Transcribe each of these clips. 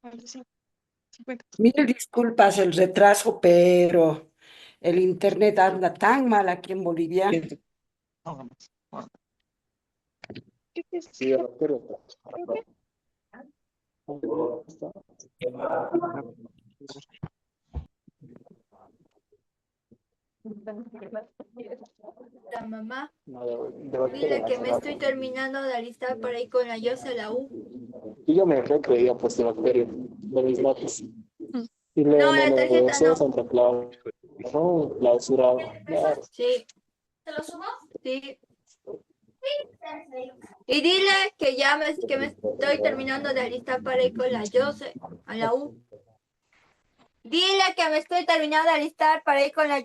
45, 50. Mil disculpas el retraso, pero el internet anda tan mal aquí en Bolivia. Vamos. Sí, pero La mamá, no, de dile que hace me estoy rato. terminando de alistar para ir con la Yose a la U. Y yo me creía pues de bacteria de mis notas. Y No, me la tarjeta negocié no. Santa Claus, no, clausurado. Claro. Sí. ¿Te lo subo? Sí. Y dile que que me estoy terminando de alistar para ir con la Yose a la U. Dile que me estoy terminando de alistar para ir con la...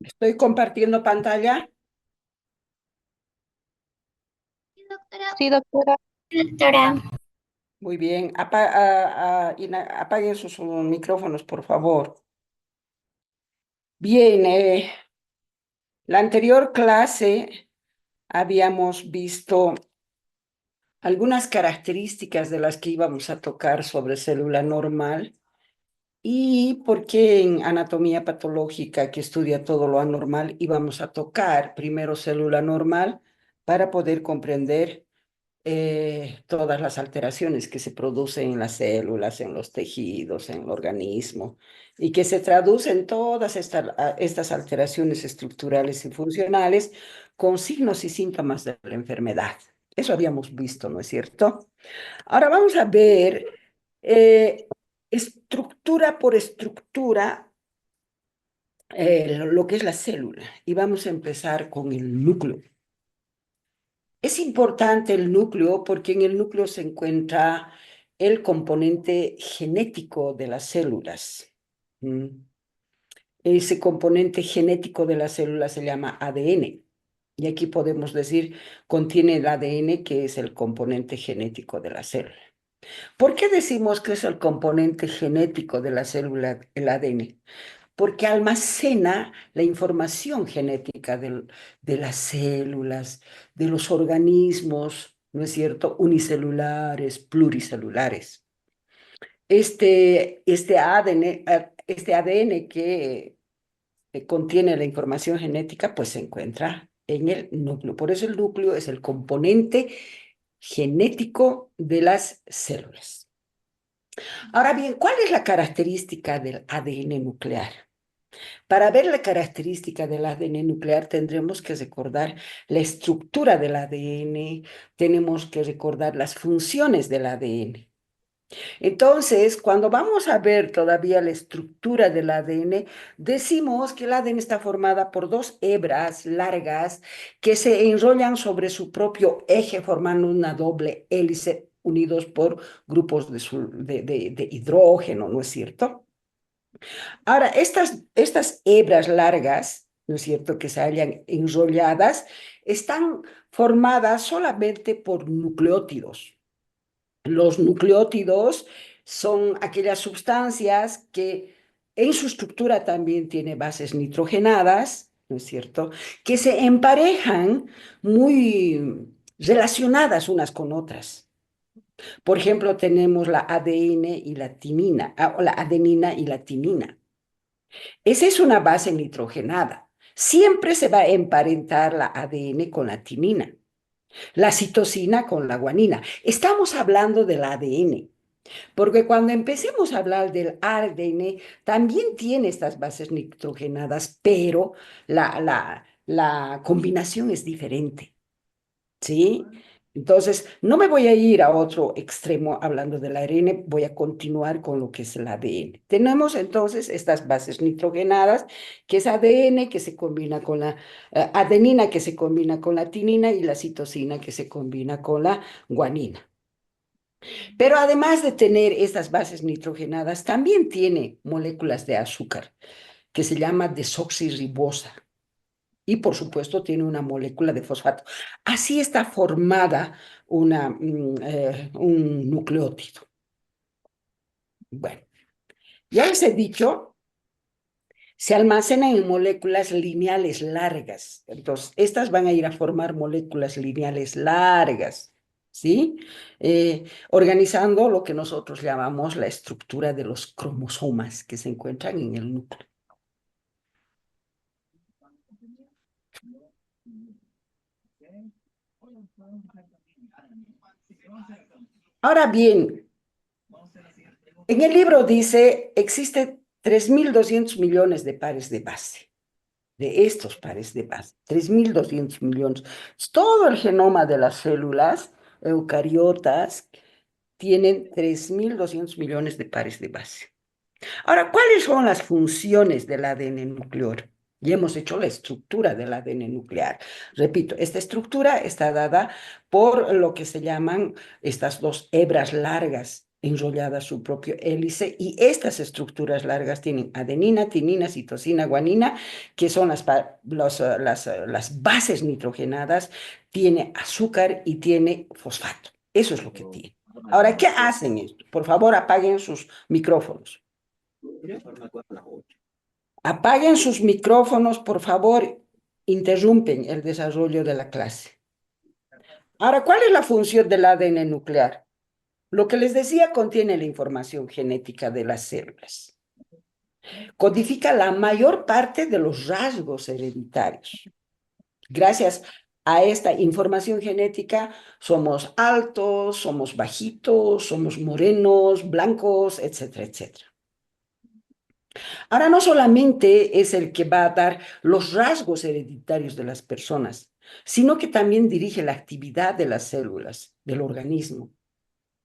Estoy compartiendo pantalla. Sí, doctora. Doctora. Muy bien. Apaguen sus micrófonos, por favor. Bien, la anterior clase habíamos visto algunas características de las que íbamos a tocar sobre célula normal y por qué en anatomía patológica, que estudia todo lo anormal, íbamos a tocar primero célula normal para poder comprender todas las alteraciones que se producen en las células, en los tejidos, en el organismo, y que se traducen todas estas alteraciones estructurales y funcionales con signos y síntomas de la enfermedad. Eso habíamos visto, ¿no es cierto? Ahora vamos a ver estructura por estructura lo que es la célula, y vamos a empezar con el núcleo. Es importante el núcleo porque en el núcleo se encuentra el componente genético de las células. Ese componente genético de las células se llama ADN. Y aquí podemos decir, contiene el ADN, que es el componente genético de la célula. ¿Por qué decimos que es el componente genético de la célula, el ADN? Porque almacena la información genética de las células, de los organismos, ¿no es cierto? Unicelulares, pluricelulares. Este ADN que contiene la información genética, pues se encuentra en el núcleo. Por eso el núcleo es el componente genético de las células. Ahora bien, ¿cuál es la característica del ADN nuclear? Para ver la característica del ADN nuclear tendremos que recordar la estructura del ADN, tenemos que recordar las funciones del ADN. Entonces, cuando vamos a ver todavía la estructura del ADN, decimos que el ADN está formada por dos hebras largas que se enrollan sobre su propio eje formando una doble hélice unidos por grupos de hidrógeno, ¿no es cierto? Ahora, estas hebras largas, ¿no es cierto?, que se hallan enrolladas, están formadas solamente por nucleótidos. Los nucleótidos son aquellas sustancias que en su estructura también tiene bases nitrogenadas, ¿no es cierto?, que se emparejan muy relacionadas unas con otras. Por ejemplo, tenemos la ADN y la timina, o la adenina y la timina. Esa es una base nitrogenada. Siempre se va a emparentar la ADN con la timina, la citosina con la guanina. Estamos hablando del ADN, porque cuando empecemos a hablar del ADN, también tiene estas bases nitrogenadas, pero la combinación es diferente, ¿sí? Entonces, no me voy a ir a otro extremo hablando del ARN, voy a continuar con lo que es el ADN. Tenemos entonces estas bases nitrogenadas, que es ADN que se combina con la adenina, que se combina con la timina, y la citosina que se combina con la guanina. Pero además de tener estas bases nitrogenadas, también tiene moléculas de azúcar, que se llama desoxirribosa. Y por supuesto tiene una molécula de fosfato. Así está formada un nucleótido. Bueno, ya les he dicho, se almacenan en moléculas lineales largas. Entonces, estas van a ir a formar moléculas lineales largas, ¿sí? Organizando lo que nosotros llamamos la estructura de los cromosomas que se encuentran en el núcleo. Ahora bien, en el libro dice, existe 3.200 millones de pares de base, de estos pares de base, 3.200 millones. Todo el genoma de las células eucariotas tienen 3.200 millones de pares de base. Ahora, ¿cuáles son las funciones del ADN nuclear? Ya hemos hecho la estructura del ADN nuclear. Repito, esta estructura está dada por lo que se llaman estas dos hebras largas enrolladas su propio hélice, y estas estructuras largas tienen adenina, timina, citosina, guanina, que son las bases nitrogenadas, tiene azúcar y tiene fosfato. Eso es lo que tiene. Ahora, ¿qué hacen esto? Por favor, apaguen sus micrófonos. Apaguen sus micrófonos, por favor, interrumpen el desarrollo de la clase. Ahora, ¿cuál es la función del ADN nuclear? Lo que les decía, contiene la información genética de las células. Codifica la mayor parte de los rasgos hereditarios. Gracias a esta información genética, somos altos, somos bajitos, somos morenos, blancos, etcétera, etcétera. Ahora, no solamente es el que va a dar los rasgos hereditarios de las personas, sino que también dirige la actividad de las células del organismo,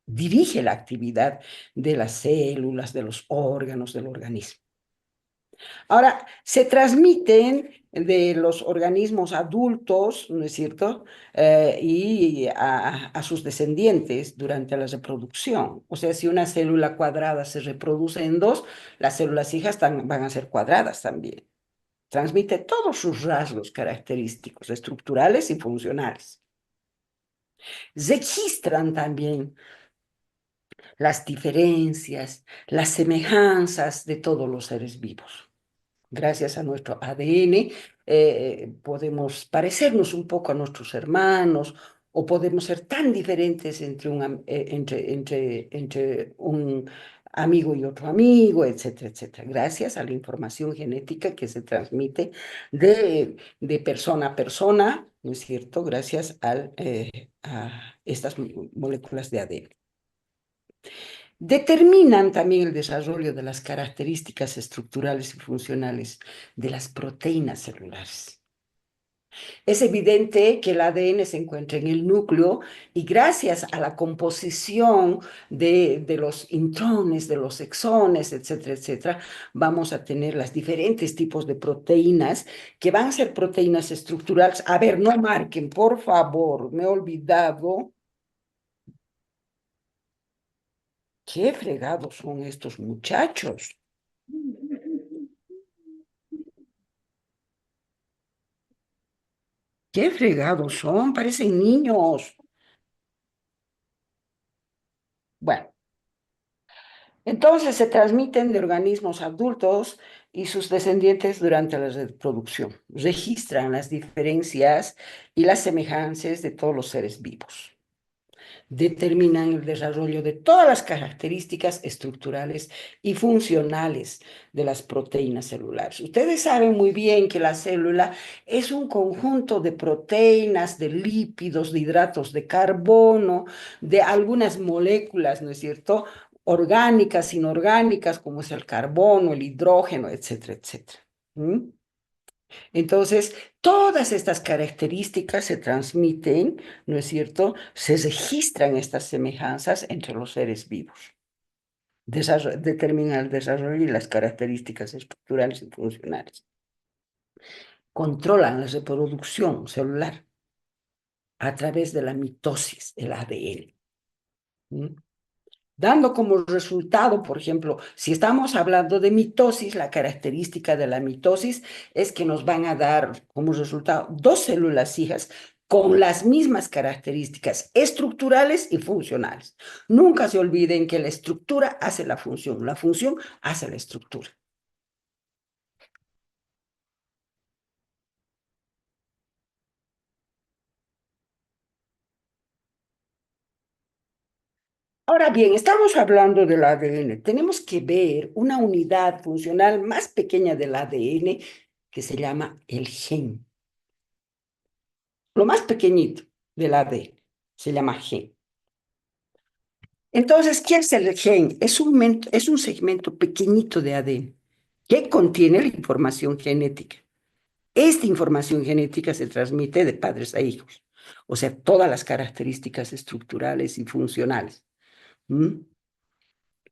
dirige la actividad de las células, de los órganos del organismo. Ahora, se transmiten de los organismos adultos, ¿no es cierto?, y a sus descendientes durante la reproducción. O sea, si una célula cuadrada se reproduce en dos, las células hijas van a ser cuadradas también. Transmite todos sus rasgos característicos, estructurales y funcionales. Registran también las diferencias, las semejanzas de todos los seres vivos. Gracias a nuestro ADN podemos parecernos un poco a nuestros hermanos, o podemos ser tan diferentes entre un amigo y otro amigo, etcétera, etcétera. Gracias a la información genética que se transmite de persona a persona, ¿no es cierto? Gracias a estas moléculas de ADN. Determinan también el desarrollo de las características estructurales y funcionales de las proteínas celulares. Es evidente que el ADN se encuentra en el núcleo, y gracias a la composición de los intrones, de los exones, etcétera, etcétera, vamos a tener los diferentes tipos de proteínas que van a ser proteínas estructurales. A ver, no marquen, por favor, me he olvidado. ¿Qué fregados son estos muchachos? ¿Qué fregados son? Parecen niños. Bueno, entonces se transmiten de organismos adultos y sus descendientes durante la reproducción. Registran las diferencias y las semejanzas de todos los seres vivos. Determinan el desarrollo de todas las características estructurales y funcionales de las proteínas celulares. Ustedes saben muy bien que la célula es un conjunto de proteínas, de lípidos, de hidratos de carbono, de algunas moléculas, ¿no es cierto?, orgánicas, inorgánicas, como es el carbono, el hidrógeno, etcétera, etcétera. ¿Mm? Entonces, todas estas características se transmiten, ¿no es cierto? Se registran estas semejanzas entre los seres vivos. Determinan el desarrollo y las características estructurales y funcionales. Controlan la reproducción celular a través de la mitosis, el ADN. ¿Mm? Dando como resultado, por ejemplo, si estamos hablando de mitosis, la característica de la mitosis es que nos van a dar como resultado dos células hijas con las mismas características estructurales y funcionales. Nunca se olviden que la estructura hace la función hace la estructura. Ahora bien, estamos hablando del ADN. Tenemos que ver una unidad funcional más pequeña del ADN que se llama el gen. Lo más pequeñito del ADN se llama gen. Entonces, ¿qué es el gen? Es un segmento pequeñito de ADN que contiene la información genética. Esta información genética se transmite de padres a hijos, o sea, todas las características estructurales y funcionales. ¿Mm?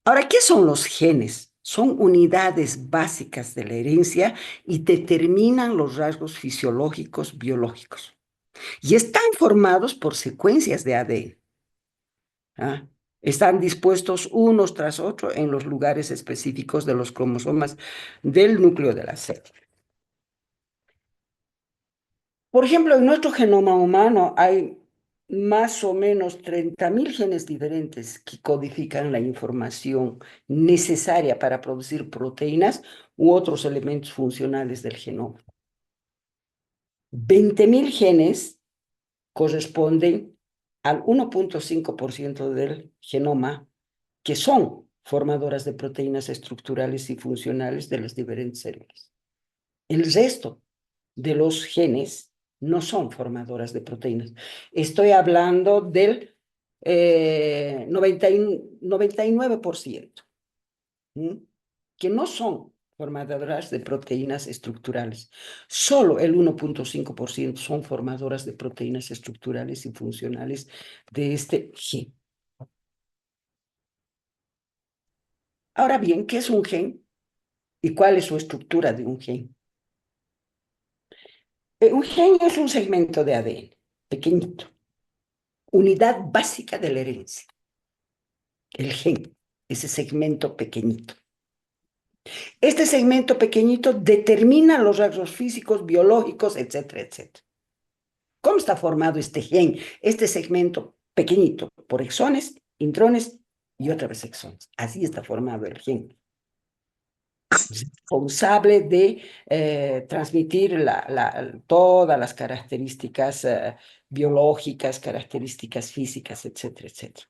Ahora, ¿qué son los genes? Son unidades básicas de la herencia y determinan los rasgos fisiológicos biológicos. Y están formados por secuencias de ADN. ¿Ah? Están dispuestos unos tras otros en los lugares específicos de los cromosomas del núcleo de la célula. Por ejemplo, en nuestro genoma humano hay más o menos 30.000 genes diferentes que codifican la información necesaria para producir proteínas u otros elementos funcionales del genoma. 20.000 genes corresponden al 1.5% del genoma, que son formadoras de proteínas estructurales y funcionales de las diferentes células. El resto de los genes no son formadoras de proteínas. Estoy hablando del 99%, que no son formadoras de proteínas estructurales. Solo el 1.5% son formadoras de proteínas estructurales y funcionales de este gen. Ahora bien, ¿qué es un gen? ¿Y cuál es su estructura de un gen? Un gen es un segmento de ADN, pequeñito, unidad básica de la herencia. El gen, ese segmento pequeñito. Este segmento pequeñito determina los rasgos físicos, biológicos, etcétera, etcétera. ¿Cómo está formado este gen, este segmento pequeñito? Por exones, intrones y otra vez exones. Así está formado el gen. Responsable de transmitir todas las características biológicas, características físicas, etcétera, etcétera.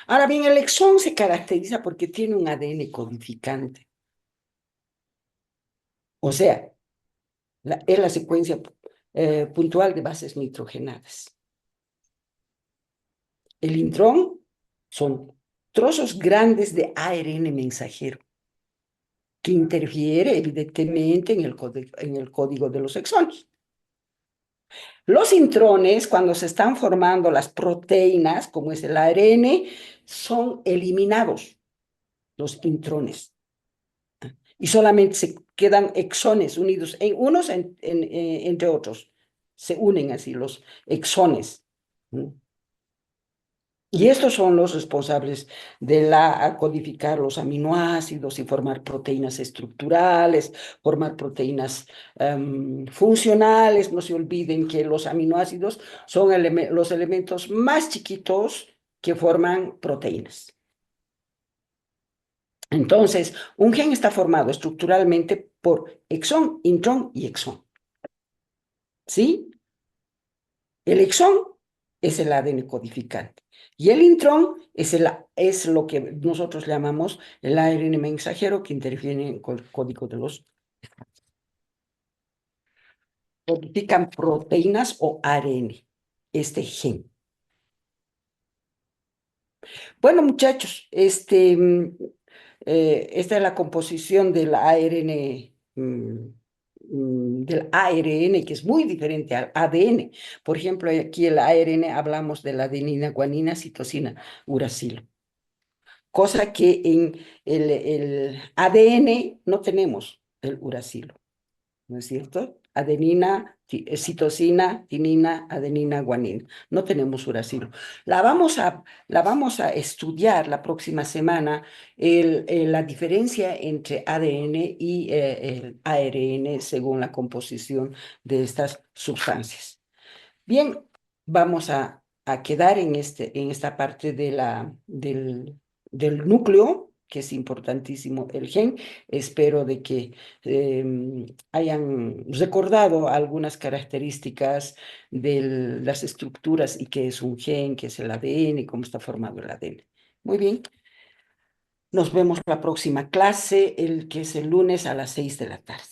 Ahora bien, el exón se caracteriza porque tiene un ADN codificante. O sea, es la secuencia puntual de bases nitrogenadas. El intrón son trozos grandes de ARN mensajero que interfiere evidentemente en el código de los exones. Los intrones, cuando se están formando las proteínas, como es el ARN, son eliminados, los intrones. Y solamente se quedan exones unidos, unos entre otros. Se unen así los exones. Y estos son los responsables de codificar los aminoácidos y formar proteínas estructurales, formar proteínas funcionales. No se olviden que los aminoácidos son los elementos más chiquitos que forman proteínas. Entonces, un gen está formado estructuralmente por exón, intrón y exón. ¿Sí? El exón es el ADN codificante. Y el intrón es lo que nosotros llamamos el ARN mensajero que interviene con el código de los... Codifican proteínas o ARN, este gen. Bueno, muchachos, esta es la composición del ARN del ARN, que es muy diferente al ADN. Por ejemplo, aquí el ARN hablamos de la adenina, guanina, citosina, uracilo. Cosa que en el ADN no tenemos el uracilo, ¿no es cierto? Adenina, citosina, tinina, adenina, guanina. No tenemos uracilo. La vamos a estudiar la próxima semana, la diferencia entre ADN y el ARN según la composición de estas sustancias. Bien, vamos a quedar en esta parte del núcleo, que es importantísimo el gen. Espero de que hayan recordado algunas características de las estructuras y qué es un gen, qué es el ADN, cómo está formado el ADN. Muy bien. Nos vemos la próxima clase, que es el lunes a las 6 de la tarde.